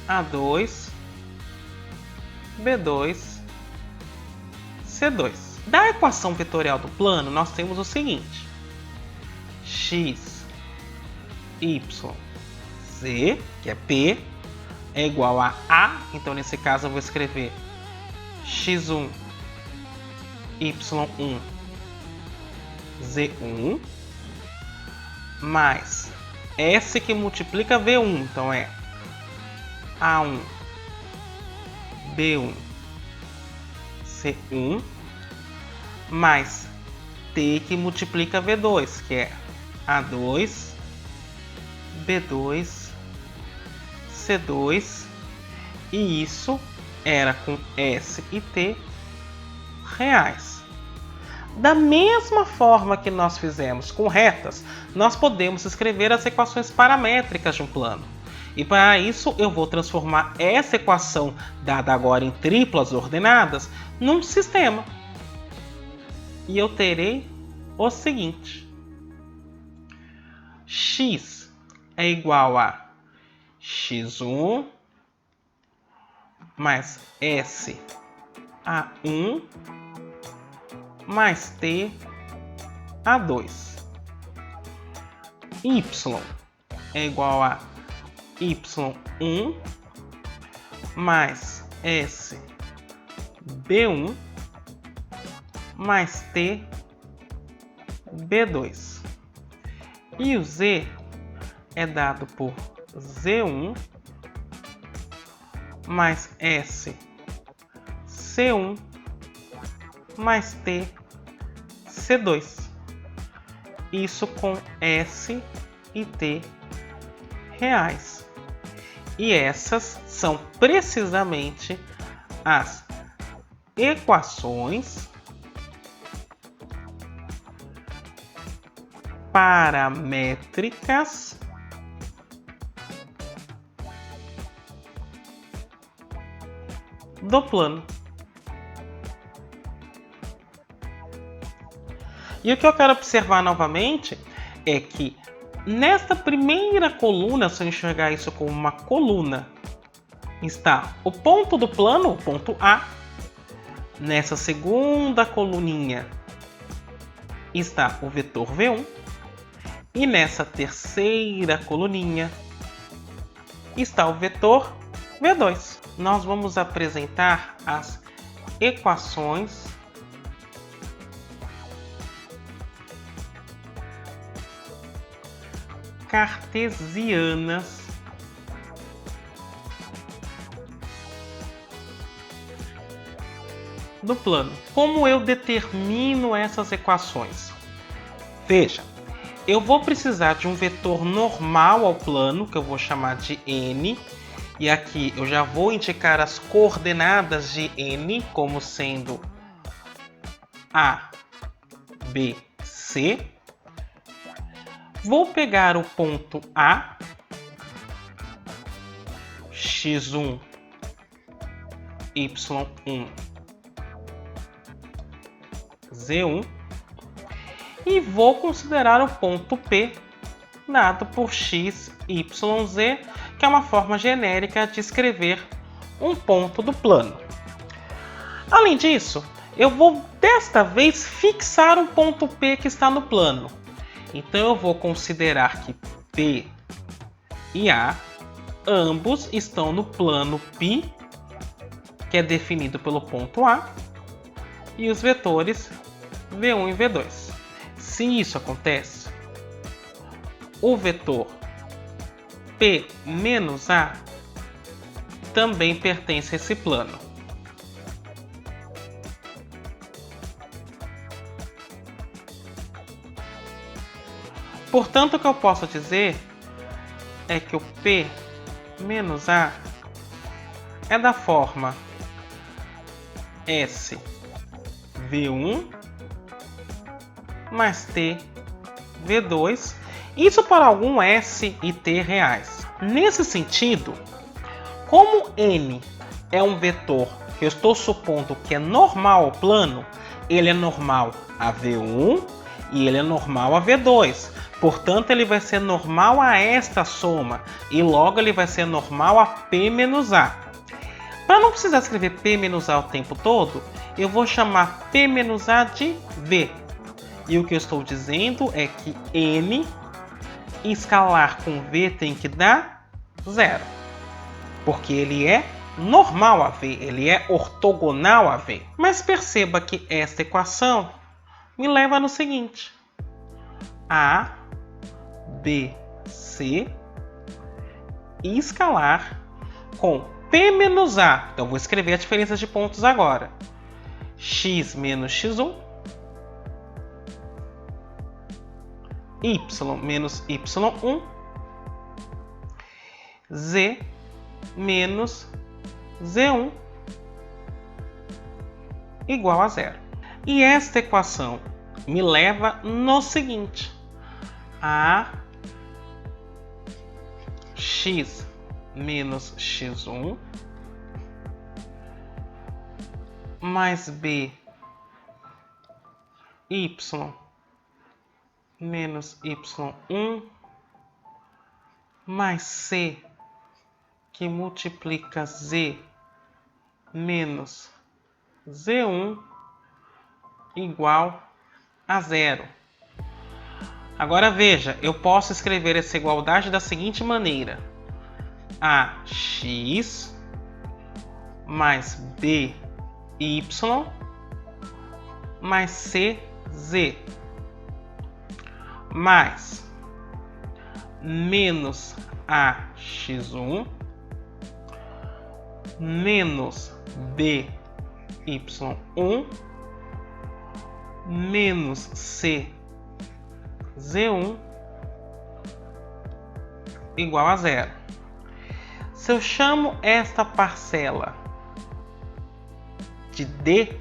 A2, B2, C2. Da equação vetorial do plano, nós temos o seguinte: x, y, z, que é P, é igual a A, então nesse caso eu vou escrever x1, y1, z1, mais S que multiplica V1, então é A1, B1, C1, mais T que multiplica V2, que é A2, B2, C2, e isso era com S e T reais. Da mesma forma que nós fizemos com retas, nós podemos escrever as equações paramétricas de um plano. E para isso eu vou transformar essa equação, dada agora em triplas ordenadas, num sistema. E eu terei o seguinte: x é igual a x1 mais S A1 mais T A2. Y é igual a Y1 mais S B1 mais t, b2. E o z é dado por z1 mais s, c1 mais t, c2. Isso com s e t reais. E essas são precisamente as equações paramétricas do plano. E o que eu quero observar novamente é que nesta primeira coluna, se eu enxergar isso como uma coluna, está o ponto do plano, o ponto A. Nessa segunda coluninha está o vetor V1. E nessa terceira coluninha está o vetor V2. Nós vamos apresentar as equações cartesianas do plano. Como eu determino essas equações? Veja, eu vou precisar de um vetor normal ao plano, que eu vou chamar de n, e aqui eu já vou indicar as coordenadas de n como sendo A, B, C. Vou pegar o ponto A, x1, y1, z1, e vou considerar o ponto P, dado por x, y, z, que é uma forma genérica de escrever um ponto do plano. Além disso, eu vou desta vez fixar um ponto P que está no plano. Então eu vou considerar que P e A ambos estão no plano π, que é definido pelo ponto A, e os vetores V1 e V2. Se isso acontece, o vetor P menos A também pertence a esse plano. Portanto, o que eu posso dizer é que o P menos A é da forma S V1 mais T V2, isso para algum S e T reais. Nesse sentido, como N é um vetor que eu estou supondo que é normal ao plano, ele é normal a V1 e ele é normal a V2. Portanto, ele vai ser normal a esta soma e logo ele vai ser normal a P menos A. Para não precisar escrever P menos A o tempo todo, eu vou chamar P menos A de V. E o que eu estou dizendo é que N escalar com V tem que dar 0. Porque ele é normal a V, ele é ortogonal a V. Mas perceba que esta equação me leva no seguinte: A, B, C e escalar com P menos A. Então vou escrever a diferença de pontos agora. X menos x1, y menos y1, z menos z1 igual a 0. E esta equação me leva no seguinte: a x menos x1 mais b y menos y1 mais c que multiplica z menos z1 igual a 0. Agora veja, eu posso escrever essa igualdade da seguinte maneira: ax mais by mais CZ mais menos AX1 menos BY1 menos CZ1 igual a zero. Se eu chamo esta parcela de D,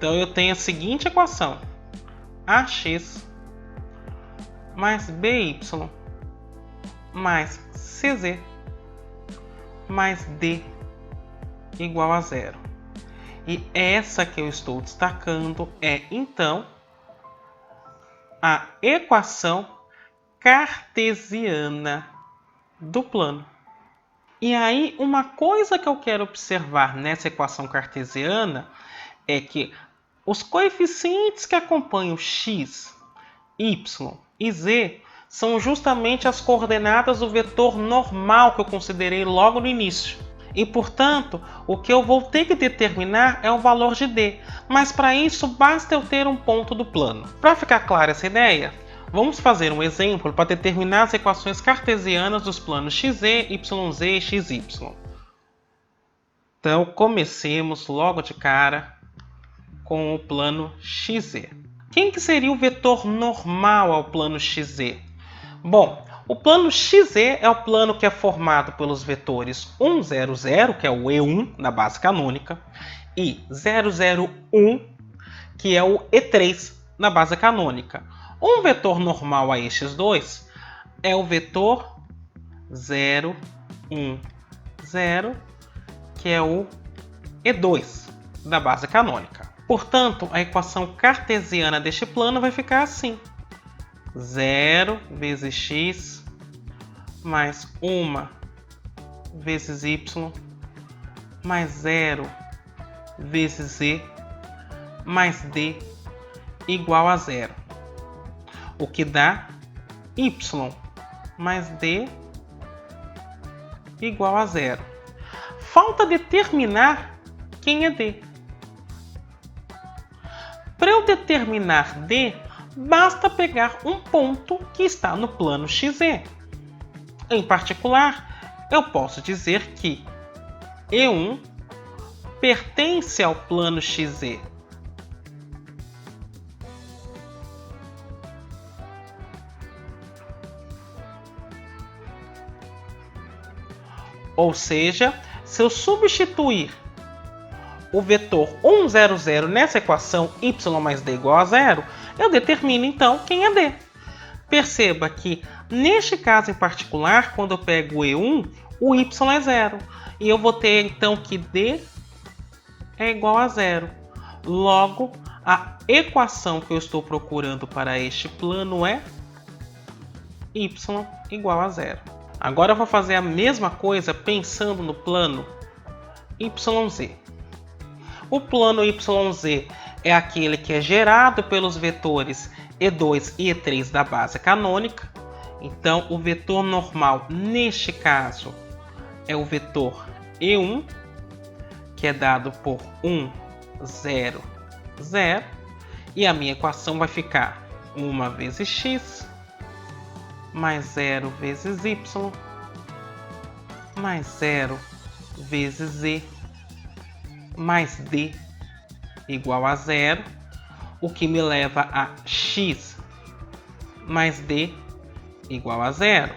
então eu tenho a seguinte equação: AX mais BY mais CZ mais D igual a zero. E essa que eu estou destacando é, então, a equação cartesiana do plano. E aí, uma coisa que eu quero observar nessa equação cartesiana é que os coeficientes que acompanham x, y e z são justamente as coordenadas do vetor normal que eu considerei logo no início. E, portanto, o que eu vou ter que determinar é o valor de d, mas para isso basta eu ter um ponto do plano. Para ficar clara essa ideia, vamos fazer um exemplo para determinar as equações cartesianas dos planos xz, yz e xy. Então, comecemos logo de cara com o plano xz. Quem que seria o vetor normal ao plano xz? Bom, o plano xz é o plano que é formado pelos vetores 1, 0, 0, que é o E1 na base canônica, e 0, 0, 1, que é o E3 na base canônica. Um vetor normal a estes dois é o vetor 0, 1, 0, que é o E2 da base canônica. Portanto, a equação cartesiana deste plano vai ficar assim: 0 vezes x mais 1 vezes y mais 0 vezes z mais d igual a zero. O que dá y mais d igual a zero. Falta determinar quem é d. Para eu determinar d, basta pegar um ponto que está no plano xz. Em particular, eu posso dizer que E1 pertence ao plano xz. Ou seja, se eu substituir o vetor 1, 0, 0 nessa equação y mais d igual a zero, eu determino então quem é d. Perceba que, neste caso em particular, quando eu pego o E1, o y é zero. E eu vou ter então que d é igual a zero. Logo, a equação que eu estou procurando para este plano é y igual a zero. Agora eu vou fazer a mesma coisa pensando no plano YZ. O plano YZ é aquele que é gerado pelos vetores E2 e E3 da base canônica. Então, o vetor normal, neste caso, é o vetor E1, que é dado por 1, 0, 0. E a minha equação vai ficar 1 vezes x mais 0 vezes y mais 0 vezes z mais d igual a zero, o que me leva a x mais d igual a zero.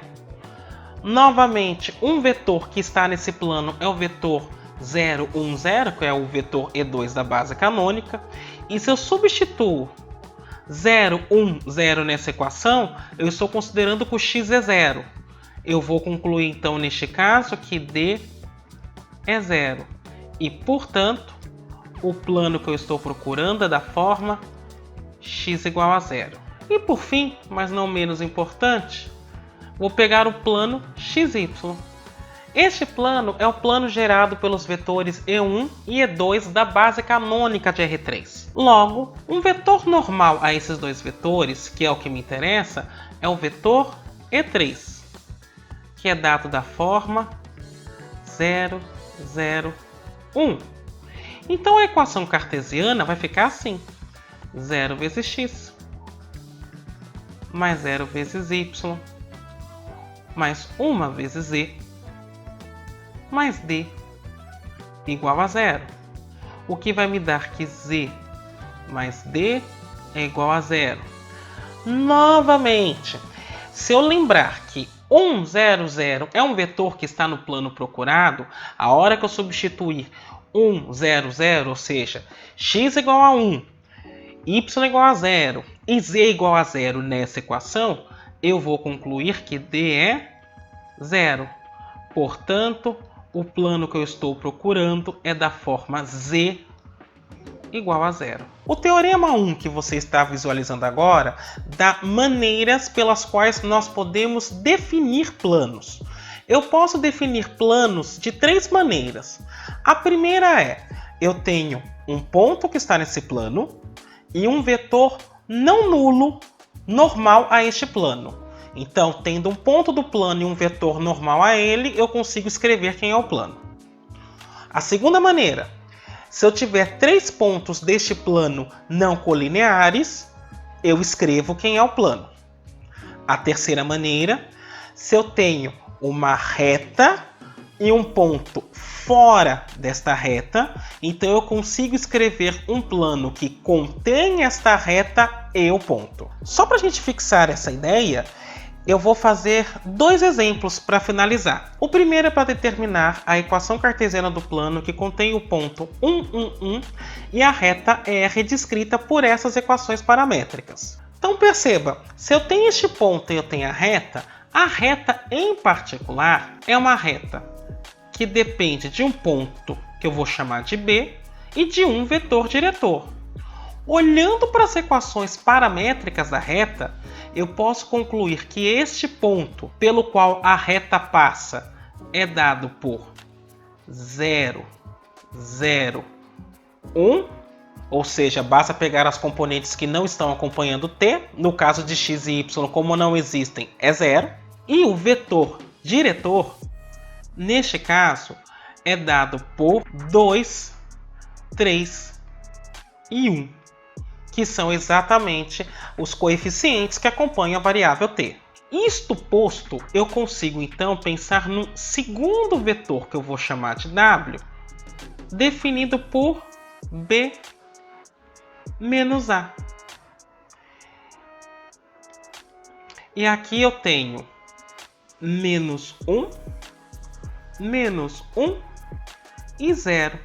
Novamente, um vetor que está nesse plano é o vetor 0, 1, 0, que é o vetor E2 da base canônica. E se eu substituo 0, 1, 0 nessa equação, eu estou considerando que o x é zero. Eu vou concluir então neste caso que d é zero. E, portanto, o plano que eu estou procurando é da forma x igual a zero. E por fim, mas não menos importante, vou pegar o plano XY. Este plano é o plano gerado pelos vetores E1 e E2 da base canônica de R3. Logo, um vetor normal a esses dois vetores, que é o que me interessa, é o vetor E3, que é dado da forma 0, 0, 1. Então a equação cartesiana vai ficar assim: 0 vezes x mais 0 vezes y mais 1 vezes z mais d igual a 0. O que vai me dar que z mais d é igual a 0. Novamente, se eu lembrar que 1, 0, 0 é um vetor que está no plano procurado, a hora que eu substituir 1, 0, 0, ou seja, x igual a 1, y igual a 0 e z igual a 0 nessa equação, eu vou concluir que d é 0. Portanto, o plano que eu estou procurando é da forma z igual a 0. O Teorema 1 que você está visualizando agora dá maneiras pelas quais nós podemos definir planos. Eu posso definir planos de 3 maneiras. A primeira é: eu tenho um ponto que está nesse plano e um vetor não nulo normal a este plano. Então, tendo um ponto do plano e um vetor normal a ele, eu consigo escrever quem é o plano. A segunda maneira: se eu tiver 3 pontos deste plano não colineares, eu escrevo quem é o plano. A terceira maneira: se eu tenho uma reta e um ponto fora desta reta, então eu consigo escrever um plano que contém esta reta e o ponto. Só para a gente fixar essa ideia, eu vou fazer 2 exemplos para finalizar. O primeiro é para determinar a equação cartesiana do plano que contém o ponto 1, 1, 1 e a reta R descrita por essas equações paramétricas. Então perceba, se eu tenho este ponto e eu tenho a reta em particular é uma reta que depende de um ponto que eu vou chamar de B e de um vetor diretor. Olhando para as equações paramétricas da reta, eu posso concluir que este ponto pelo qual a reta passa é dado por 0, 0, 1, ou seja, basta pegar as componentes que não estão acompanhando t, no caso de x e y, como não existem, é 0, e o vetor diretor, neste caso, é dado por 2, 3 e 1. Que são exatamente os coeficientes que acompanham a variável t. Isto posto, eu consigo então pensar no segundo vetor que eu vou chamar de w, definido por b menos a. E aqui eu tenho menos 1 e 0.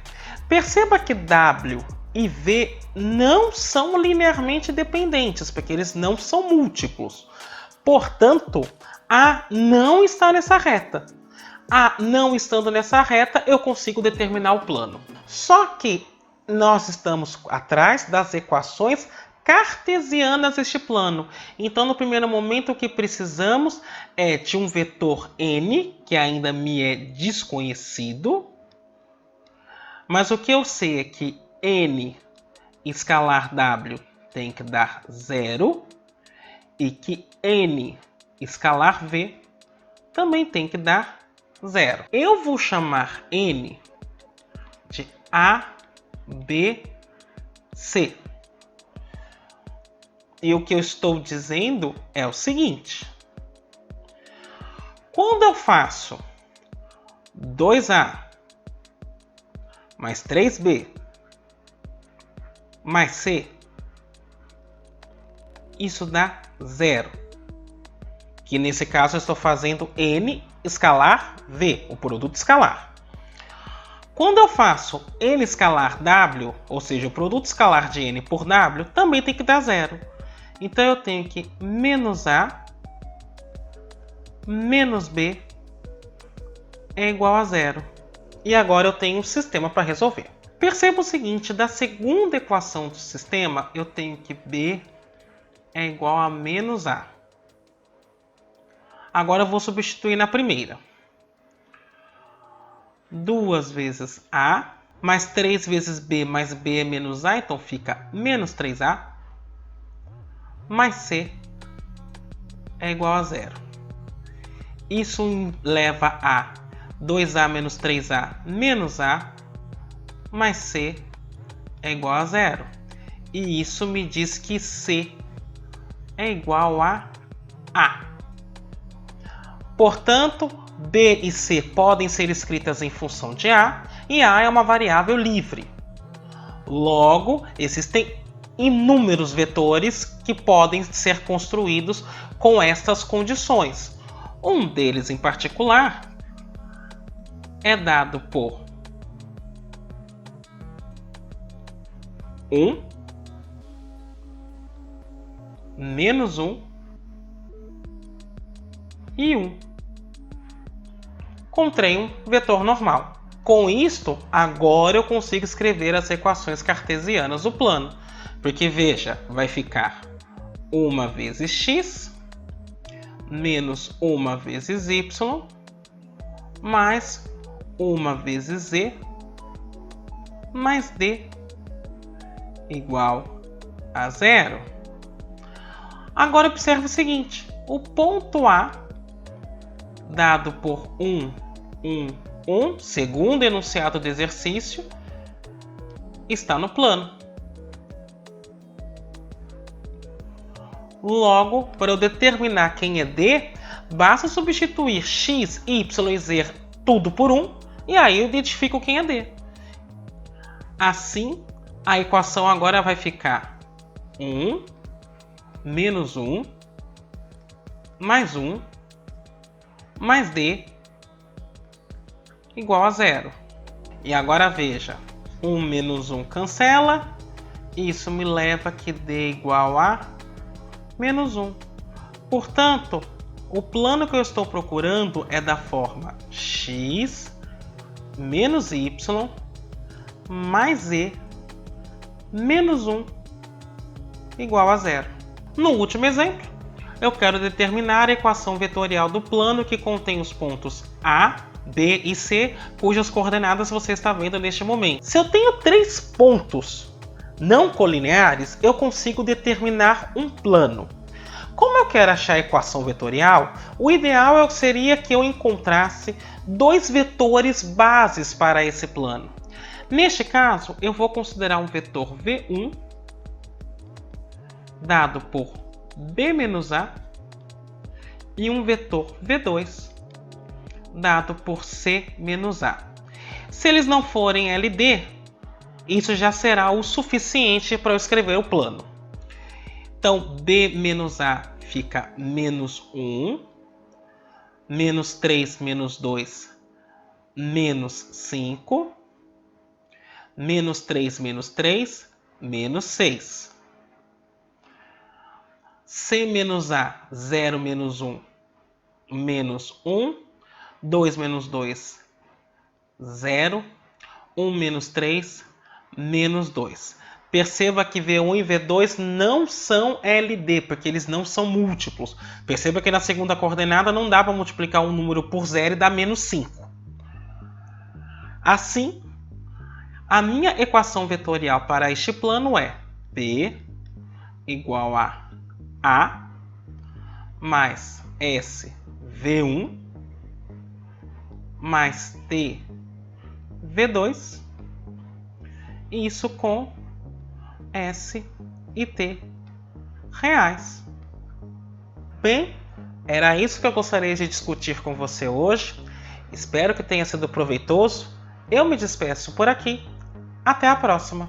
Perceba que w e v não são linearmente dependentes, porque eles não são múltiplos. Portanto, a não está nessa reta. A não estando nessa reta, eu consigo determinar o plano. Só que nós estamos atrás das equações cartesianas deste plano. Então, no primeiro momento, o que precisamos é de um vetor n, que ainda me é desconhecido. Mas o que eu sei é que n escalar w tem que dar 0 e que n escalar v também tem que dar 0. Eu vou chamar n de A, B, C. E o que eu estou dizendo é o seguinte: quando eu faço 2A mais 3B mais C, isso dá 0. Que nesse caso eu estou fazendo n escalar v, o produto escalar. Quando eu faço n escalar w, ou seja, o produto escalar de n por w, também tem que dar 0. Então eu tenho que menos a menos b é igual a 0. E agora eu tenho um sistema para resolver. Perceba o seguinte: da segunda equação do sistema, eu tenho que b é igual a menos a. Agora eu vou substituir na primeira. 2 vezes a, mais 3 vezes b, mais b é menos a, então fica menos 3a, mais c é igual a 0. Isso leva a 2a menos 3a menos a, mais c é igual a zero. E isso me diz que C é igual a A. Portanto, B e C podem ser escritas em função de A, e A é uma variável livre. Logo, existem inúmeros vetores que podem ser construídos com estas condições. Um deles em particular é dado por 1, menos 1 e 1. Encontrei um vetor normal. Com isto, agora eu consigo escrever as equações cartesianas do plano. Porque, veja, vai ficar 1 vezes x menos 1 vezes y mais 1 vezes z mais d igual a zero. Agora observe o seguinte, o ponto A, dado por 1, segundo enunciado do exercício, está no plano. Logo, para eu determinar quem é D, basta substituir x, y e z tudo por 1, e aí eu identifico quem é D. Assim, a equação agora vai ficar 1 menos 1 mais 1 mais D igual a zero. E agora veja, 1 menos 1 cancela, isso me leva que D é igual a menos 1. Portanto, o plano que eu estou procurando é da forma x menos y mais z menos 1 igual a zero. No último exemplo, eu quero determinar a equação vetorial do plano que contém os pontos A, B e C, cujas coordenadas você está vendo neste momento. Se eu tenho 3 pontos não colineares, eu consigo determinar um plano. Como eu quero achar a equação vetorial, o ideal seria que eu encontrasse 2 vetores bases para esse plano. Neste caso, eu vou considerar um vetor V1 dado por B menos A e um vetor V2 dado por C menos A. Se eles não forem LD, isso já será o suficiente para eu escrever o plano. Então, B menos A fica menos 1, menos 3 menos 2, menos 5, menos 3 menos 3, menos 6. C menos A, 0 menos 1, menos 1, 2 menos 2, 0, 1 menos 3, menos 2. Perceba que V1 e V2 não são LD, porque eles não são múltiplos. Perceba que na segunda coordenada não dá para multiplicar um número por 0 e dar menos 5. Assim, a minha equação vetorial para este plano é P igual a A mais S V1 mais T V2, e isso com S e T reais. Bem, era isso que eu gostaria de discutir com você hoje. Espero que tenha sido proveitoso. Eu me despeço por aqui. Até a próxima!